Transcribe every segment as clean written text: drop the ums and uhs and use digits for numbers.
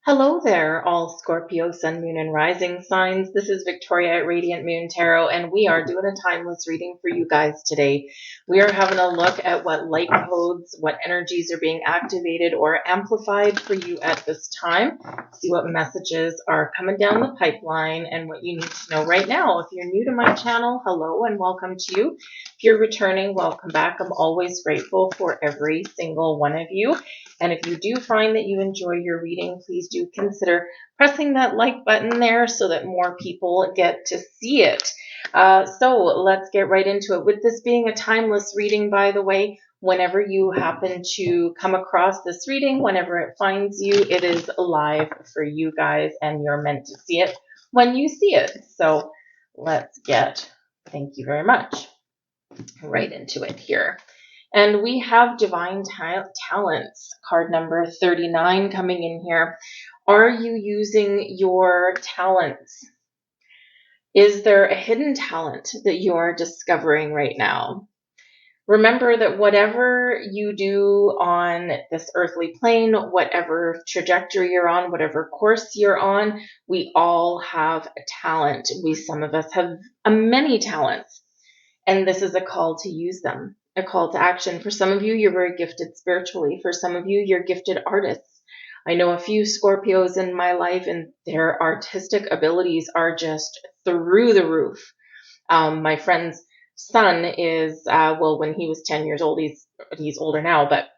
Hello there, all Scorpio, Sun, Moon, and Rising signs. This is Victoria at Radiant Moon Tarot, and we are doing a timeless reading for you guys today. We are having a look at what light codes, what energies are being activated or amplified for you at this time. See what messages are coming down the pipeline and what you need to know right now. If you're new to my channel, hello and welcome to you. If you're returning, welcome back. I'm always grateful for every single one of you. And if you do find that you enjoy your reading, please do consider pressing that like button there so that more people get to see it. So let's get right into it. With this being a timeless reading, by the way, whenever you happen to come across this reading, whenever it finds you, it is live for you guys and you're meant to see it when you see it. So let's get, thank you very much, right into it here. And we have Divine Talents, card number 39 coming in here. Are you using your talents? Is there a hidden talent that you are discovering right now? Remember that whatever you do on this earthly plane, whatever trajectory you're on, whatever course you're on, we all have a talent. Some of us have many talents, and this is a call to use them. A call to action. For some of you, you're very gifted spiritually. For some of you, you're gifted artists. I know a few Scorpios in my life, and their artistic abilities are just through the roof. My friend's son is, when he was 10 years old, he's older now, but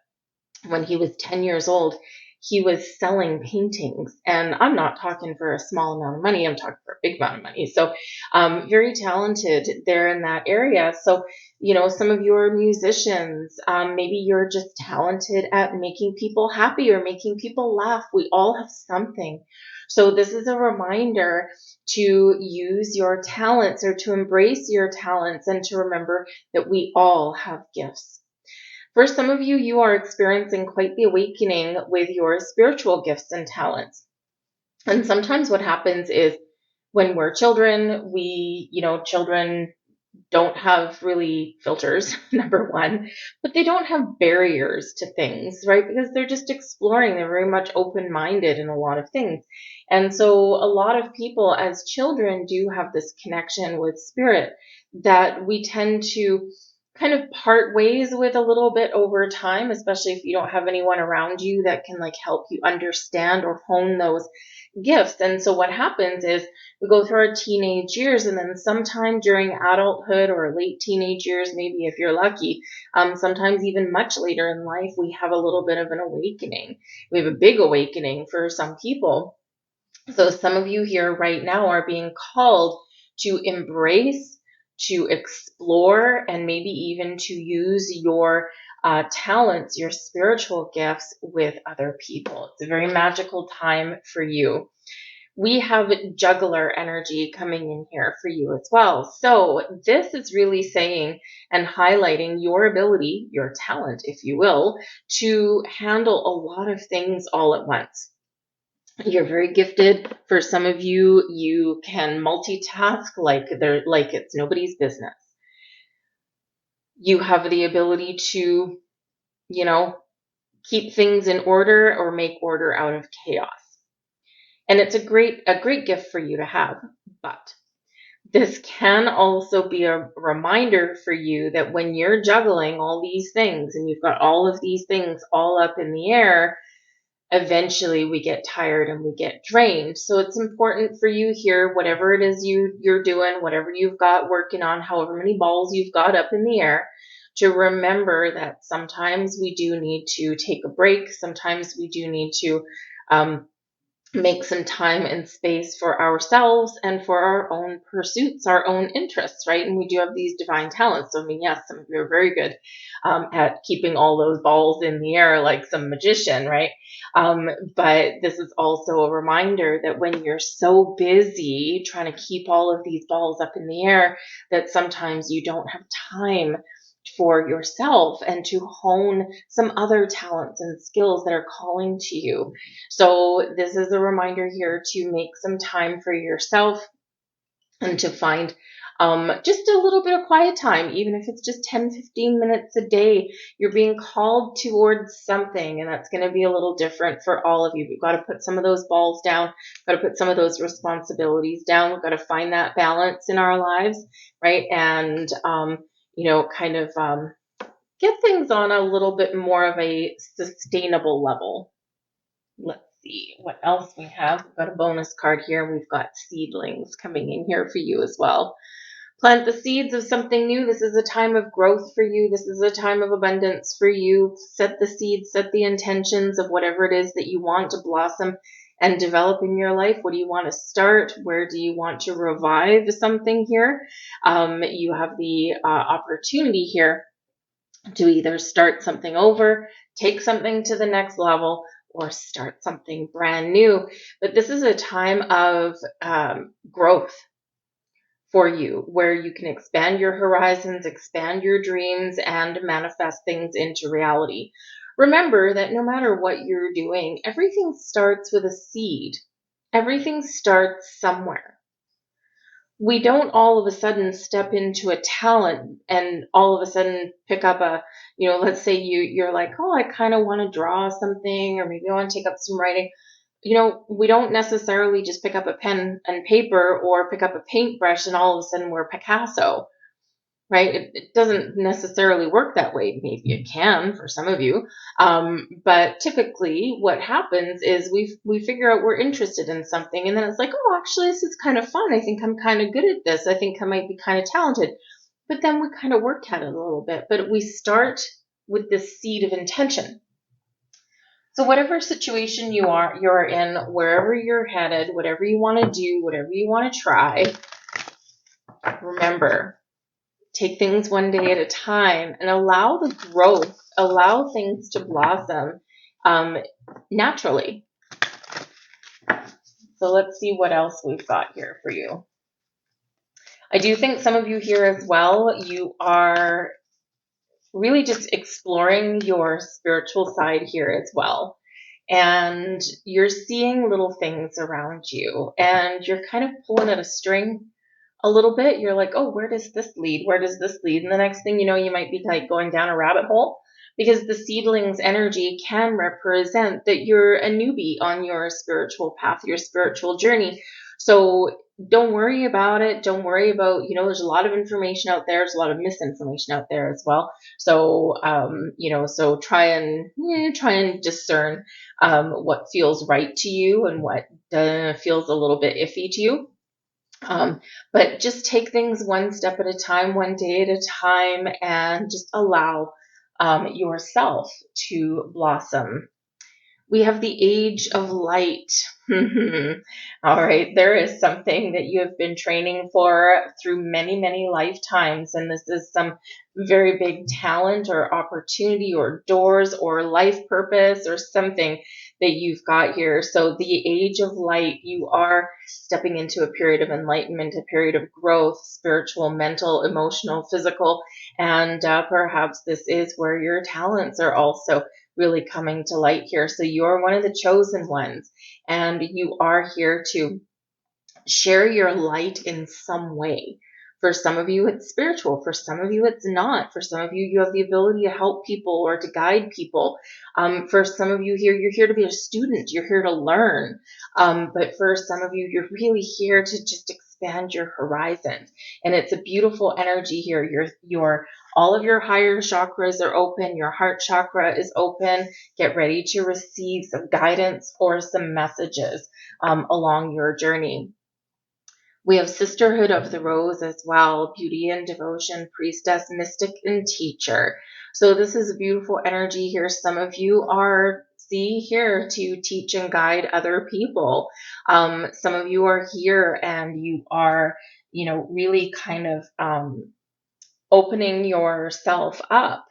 when he was 10 years old, he was selling paintings. And I'm not talking for a small amount of money, I'm talking for a big amount of money. So very talented there in that area. So, some of you are musicians. Maybe you're just talented at making people happy or making people laugh. We all have something. So this is a reminder to use your talents or to embrace your talents and to remember that we all have gifts. For some of you, you are experiencing quite the awakening with your spiritual gifts and talents. And sometimes what happens is when we're children, children don't have really filters, number one, but they don't have barriers to things, right? Because they're just exploring. They're very much open-minded in a lot of things. And so a lot of people as children do have this connection with spirit that we tend to kind of part ways with a little bit over time, especially if you don't have anyone around you that can help you understand or hone those gifts. And so what happens is we go through our teenage years, and then sometime during adulthood or late teenage years, maybe if you're lucky, sometimes even much later in life, we have a little bit of an awakening. We have a big awakening for some people. So some of you here right now are being called to embrace, to explore, and maybe even to use your talents, your spiritual gifts with other people. It's a very magical time for you. We have juggler energy coming in here for you as well. So this is really saying and highlighting your ability, your talent, if you will, to handle a lot of things all at once. You're very gifted. For some of you, you can multitask like it's nobody's business. You have the ability to, keep things in order or make order out of chaos. And it's a great gift for you to have. But this can also be a reminder for you that when you're juggling all these things and you've got all of these things all up in the air, eventually we get tired and we get drained. So it's important for you here, whatever it is you're doing, whatever you've got working on, however many balls you've got up in the air, to remember that sometimes we do need to take a break. Sometimes we do need to make some time and space for ourselves and for our own pursuits, our own interests, right? And we do have these divine talents. So, yes, some of you are very good at keeping all those balls in the air like some magician, right? But this is also a reminder that when you're so busy trying to keep all of these balls up in the air, that sometimes you don't have time for yourself and to hone some other talents and skills that are calling to you. So this is a reminder here to make some time for yourself and to find Just a little bit of quiet time, even if it's just 10-15 minutes a day. You're being called towards something, and that's going to be a little different for all of you. We've got to put some of those balls down, got to put some of those responsibilities down. We've got to find that balance in our lives, right? And, kind of get things on a little bit more of a sustainable level. Let's see what else we have. We've got a bonus card here. We've got seedlings coming in here for you as well. Plant the seeds of something new. This is a time of growth for you. This is a time of abundance for you. Set the seeds, set the intentions of whatever it is that you want to blossom and develop in your life. What do you want to start? Where do you want to revive something here? You have the opportunity here to either start something over, take something to the next level, or start something brand new. But this is a time of growth for you, where you can expand your horizons, expand your dreams, and manifest things into reality. Remember that no matter what you're doing, everything starts with a seed. Everything starts somewhere. We don't all of a sudden step into a talent and all of a sudden pick up let's say you're like, oh, I kind of want to draw something, or maybe I want to take up some writing. We don't necessarily just pick up a pen and paper or pick up a paintbrush and all of a sudden we're Picasso, right? It doesn't necessarily work that way. Maybe it can for some of you. But typically what happens is we figure out we're interested in something, and then it's like, oh, actually, this is kind of fun. I think I'm kind of good at this. I think I might be kind of talented. But then we kind of work at it a little bit. But we start with this seed of intention. So whatever situation you're in, wherever you're headed, whatever you want to do, whatever you want to try, remember, take things one day at a time and allow the growth, allow things to blossom naturally. So let's see what else we've got here for you. I do think some of you here as well, you are really just exploring your spiritual side here as well. And you're seeing little things around you, and you're kind of pulling at a string a little bit. You're like, oh, where does this lead? Where does this lead? And the next thing you know, you might be like going down a rabbit hole, because the seedling's energy can represent that you're a newbie on your spiritual path, your spiritual journey. So don't worry about it. Don't worry about, there's a lot of information out there. There's a lot of misinformation out there as well. So, so try and discern what feels right to you and what feels a little bit iffy to you. But just take things one step at a time, one day at a time, and just allow yourself to blossom. We have the age of light. All right, there is something that you have been training for through many, many lifetimes, and this is some very big talent or opportunity or doors or life purpose or something that you've got here. So the age of light, you are stepping into a period of enlightenment, a period of growth, spiritual, mental, emotional, physical, and perhaps this is where your talents are also really coming to light here. So you're one of the chosen ones, and you are here to share your light in some way. For some of you, it's spiritual. For some of you, it's not. For some of you, you have the ability to help people or to guide people. For some of you here, you're here to be a student. You're here to learn. But for some of you, you're really here to just expand your horizons. And it's a beautiful energy here. All of your higher chakras are open. Your heart chakra is open. Get ready to receive some guidance or some messages along your journey. We have Sisterhood of the Rose as well, Beauty and Devotion, Priestess, Mystic, and Teacher. So this is a beautiful energy here. Some of you are here to teach and guide other people. Some of you are here and you are, really kind of opening yourself up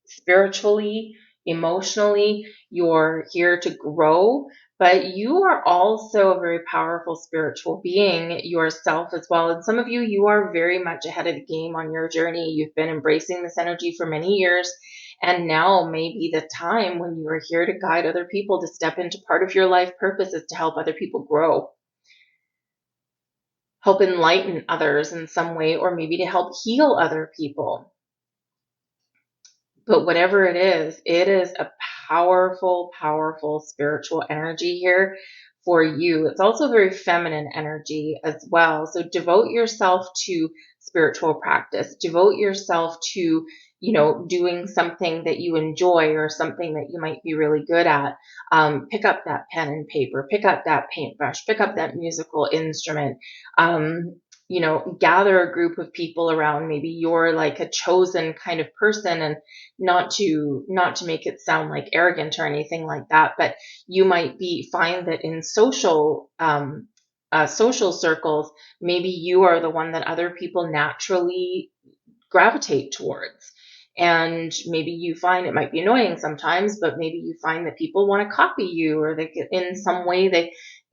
spiritually, emotionally. You're here to grow, but you are also a very powerful spiritual being yourself as well. And some of you, you are very much ahead of the game on your journey. You've been embracing this energy for many years, and now may be the time when you are here to guide other people to step into part of your life purpose is to help other people grow. help enlighten others in some way, or maybe to help heal other people. But whatever it is a powerful, powerful spiritual energy here for you. It's also very feminine energy as well. So devote yourself to spiritual practice. Devote yourself to, doing something that you enjoy or something that you might be really good at. Pick up that pen and paper, pick up that paintbrush, pick up that musical instrument. Gather a group of people around. Maybe you're like a chosen kind of person, and not to make it sound like arrogant or anything like that, but you might find that in social circles, maybe you are the one that other people naturally gravitate towards. And maybe you find it might be annoying sometimes, but maybe you find that people want to copy you, or they get, in some way they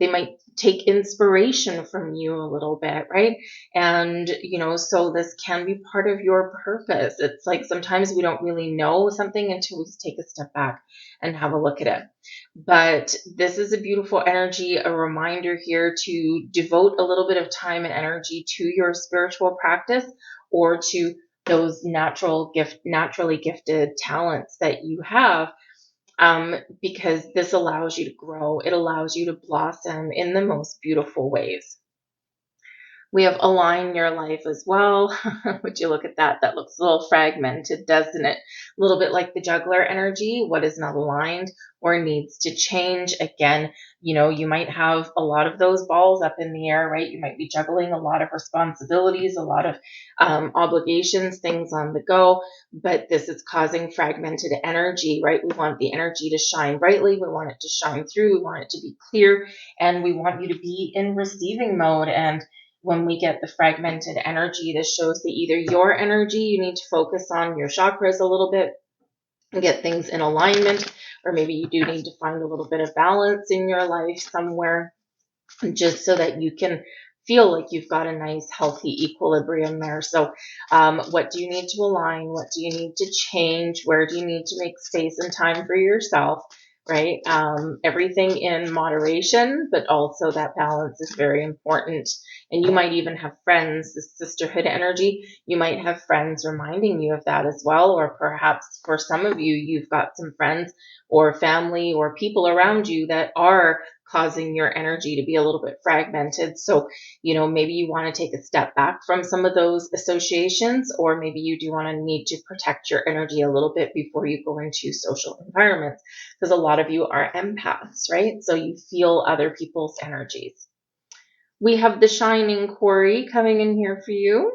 might take inspiration from you a little bit, right? And so this can be part of your purpose. It's like sometimes we don't really know something until we take a step back and have a look at it. But this is a beautiful energy, a reminder here to devote a little bit of time and energy to your spiritual practice, or to those naturally gifted talents that you have, because this allows you to grow. It allows you to blossom in the most beautiful ways. We have align your life as well. Would you look at that? That looks a little fragmented, doesn't it? A little bit like the juggler energy. What is not aligned or needs to change? Again, you might have a lot of those balls up in the air, right? You might be juggling a lot of responsibilities, a lot of obligations, things on the go, but this is causing fragmented energy, right? We want the energy to shine brightly. We want it to shine through. We want it to be clear, and we want you to be in receiving mode. And when we get the fragmented energy, this shows that either your energy, you need to focus on your chakras a little bit and get things in alignment, or maybe you do need to find a little bit of balance in your life somewhere, just so that you can feel like you've got a nice, healthy equilibrium there. So what do you need to align? What do you need to change? Where do you need to make space and time for yourself? Right? Everything in moderation, but also that balance is very important. And you might even have friends, this sisterhood energy, you might have friends reminding you of that as well. Or perhaps for some of you, you've got some friends or family or people around you that are causing your energy to be a little bit fragmented. So, maybe you want to take a step back from some of those associations, or maybe you do want to need to protect your energy a little bit before you go into social environments, because a lot of you are empaths, right? So you feel other people's energies. We have the shining quarry coming in here for you.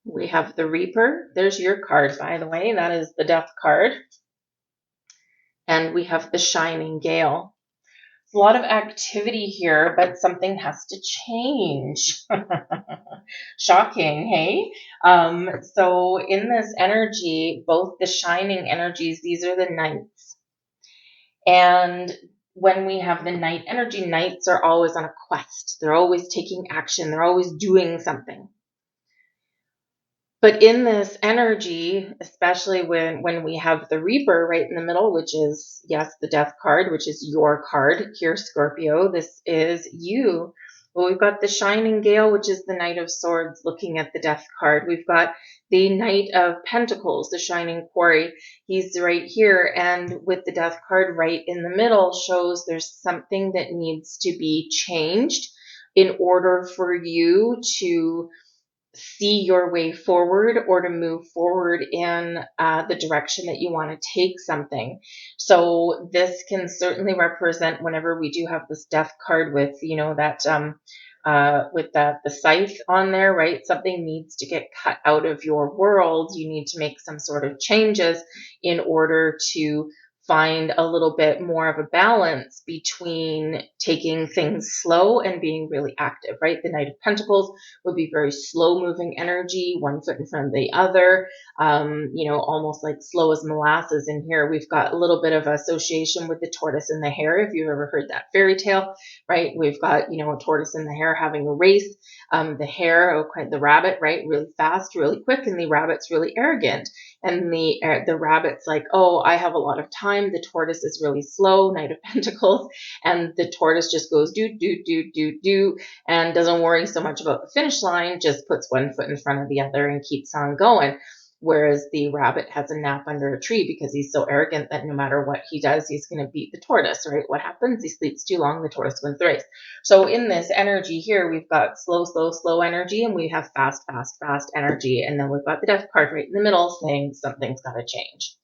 We have the Reaper. There's your card, by the way. That is the Death card. And we have the Shining Gale. A lot of activity here, but something has to change. Shocking, hey? So in this energy, both the shining energies, these are the knights. And when we have the knight energy, knights are always on a quest. They're always taking action. They're always doing something. But in this energy, especially when we have the Reaper right in the middle, which is, yes, the Death card, which is your card here, Scorpio, this is you. Well, we've got the Shining Gale, which is the Knight of Swords, looking at the Death card. We've got the Knight of Pentacles, the Shining Quarry. He's right here, and with the Death card right in the middle, shows there's something that needs to be changed in order for you to see your way forward, or to move forward in the direction that you want to take something. So this can certainly represent, whenever we do have this Death card with, that with the scythe on there, right? Something needs to get cut out of your world. You need to make some sort of changes in order to find a little bit more of a balance between taking things slow and being really active, right? The Knight of Pentacles would be very slow moving energy, one foot in front of the other, almost like slow as molasses. In here, we've got a little bit of association with the tortoise and the hare. If you've ever heard that fairy tale, right? We've got, a tortoise and the hare having a race. The hare, the rabbit, right? Really fast, really quick, and the rabbit's really arrogant. And the rabbit's like, oh, I have a lot of time. The tortoise is really slow, Knight of Pentacles. And the tortoise just goes do, and doesn't worry so much about the finish line, just puts one foot in front of the other and keeps on going. Whereas the rabbit has a nap under a tree because he's so arrogant that no matter what he does, he's going to beat the tortoise, right? What happens? He sleeps too long, the tortoise wins the race. So in this energy here, we've got slow, slow, slow energy, and we have fast, fast, fast energy. And then we've got the Death card right in the middle saying something's got to change.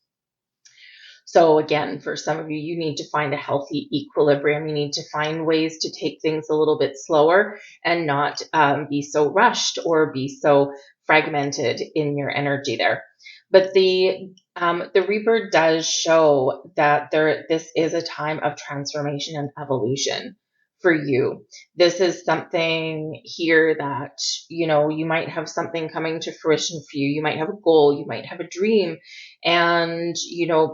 So again, for some of you, you need to find a healthy equilibrium. You need to find ways to take things a little bit slower and not be so rushed or be so fragmented in your energy there. But the Reaper does show that this is a time of transformation and evolution for you. This is something here that, you might have something coming to fruition for you. You might have a goal, you might have a dream, and,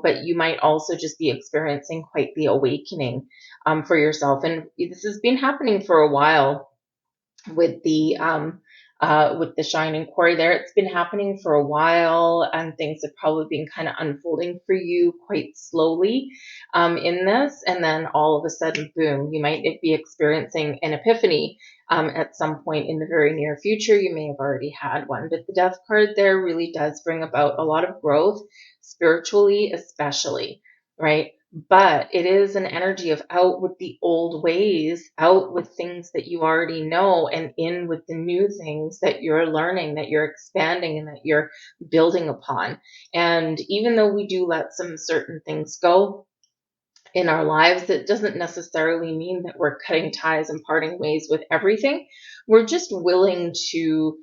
but you might also just be experiencing quite the awakening for yourself. And this has been happening for a while with the shining quarry there. It's been happening for a while, and things have probably been kind of unfolding for you quite slowly in this. And then all of a sudden, boom, you might be experiencing an epiphany at some point in the very near future. You may have already had one, but the Death card there really does bring about a lot of growth, spiritually especially, right? But it is an energy of out with the old ways, out with things that you already know, and in with the new things that you're learning, that you're expanding, and that you're building upon. And even though we do let some certain things go in our lives, it doesn't necessarily mean that we're cutting ties and parting ways with everything. We're just willing to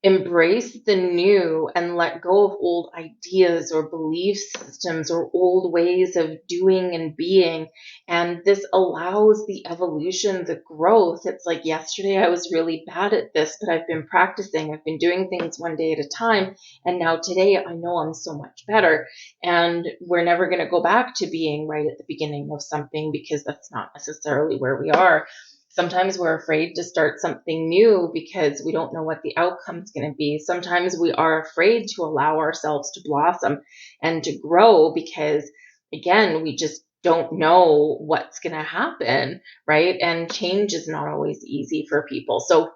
embrace the new and let go of old ideas or belief systems or old ways of doing and being. And this allows the evolution, the growth. It's like, yesterday I was really bad at this, but I've been practicing. I've been doing things one day at a time. And now today I know I'm so much better. And we're never going to go back to being right at the beginning of something, because that's not necessarily where we are. Sometimes we're afraid to start something new because we don't know what the outcome is going to be. Sometimes we are afraid to allow ourselves to blossom and to grow because, again, we just don't know what's going to happen, right? And change is not always easy for people. So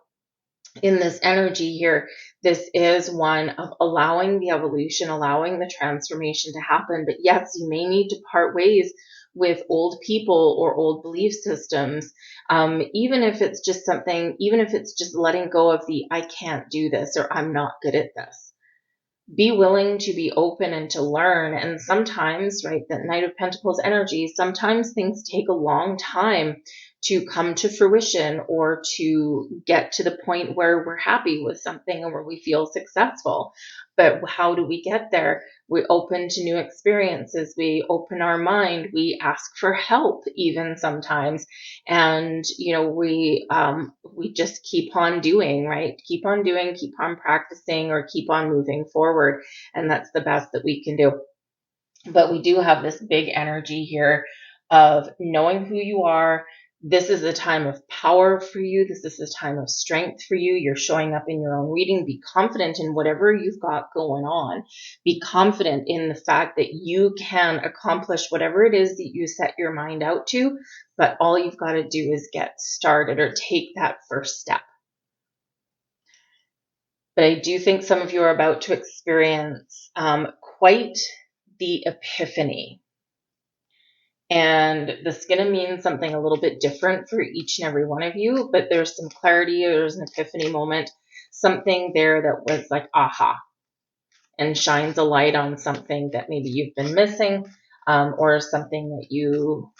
in this energy here, this is one of allowing the evolution, allowing the transformation to happen. But yes, you may need to part ways with old people or old belief systems, even if it's just something, even if it's just letting go of the I can't do this or I'm not good at this. Be willing to be open and to learn. And sometimes, right, that Knight of Pentacles energy, sometimes things take a long time to come to fruition or to get to the point where we're happy with something and where we feel successful. But how do we get there? We open to new experiences. We open our mind. We ask for help even sometimes. And, we just keep on doing, right? Keep on doing, keep on practicing, or keep on moving forward. And that's the best that we can do. But we do have this big energy here of knowing who you are. This is a time of power for you. This is a time of strength for you. You're showing up in your own reading. Be confident in whatever you've got going on. Be confident in the fact that you can accomplish whatever it is that you set your mind out to, but all you've got to do is get started or take that first step. But I do think some of you are about to experience quite the epiphany. And this is going to mean something a little bit different for each and every one of you, but there's some clarity, there's an epiphany moment, something there that was like aha, and shines a light on something that maybe you've been missing, or something that you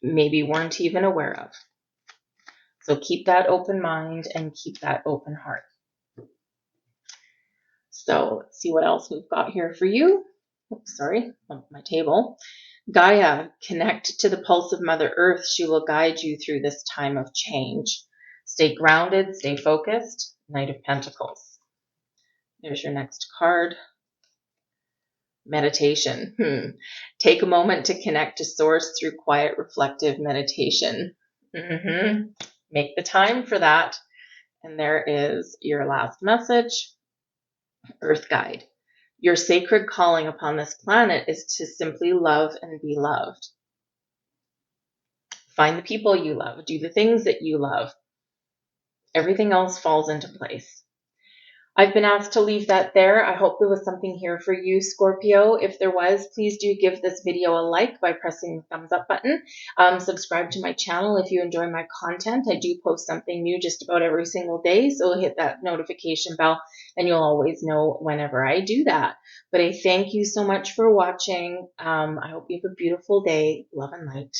maybe weren't even aware of. So keep that open mind and keep that open heart. So let's see what else we've got here for you. Oops, sorry, my table. Gaia, connect to the pulse of Mother Earth. She will guide you through this time of change. Stay grounded, stay focused. Knight of Pentacles. There's your next card. Meditation. Take a moment to connect to Source through quiet, reflective meditation. Make the time for that. And there is your last message. Earth Guide. Your sacred calling upon this planet is to simply love and be loved. Find the people you love. Do the things that you love. Everything else falls into place. I've been asked to leave that there. I hope there was something here for you, Scorpio. If there was, please do give this video a like by pressing the thumbs up button. Subscribe to my channel if you enjoy my content. I do post something new just about every single day, so hit that notification bell and you'll always know whenever I do that. But I thank you so much for watching. I hope you have a beautiful day. Love and light.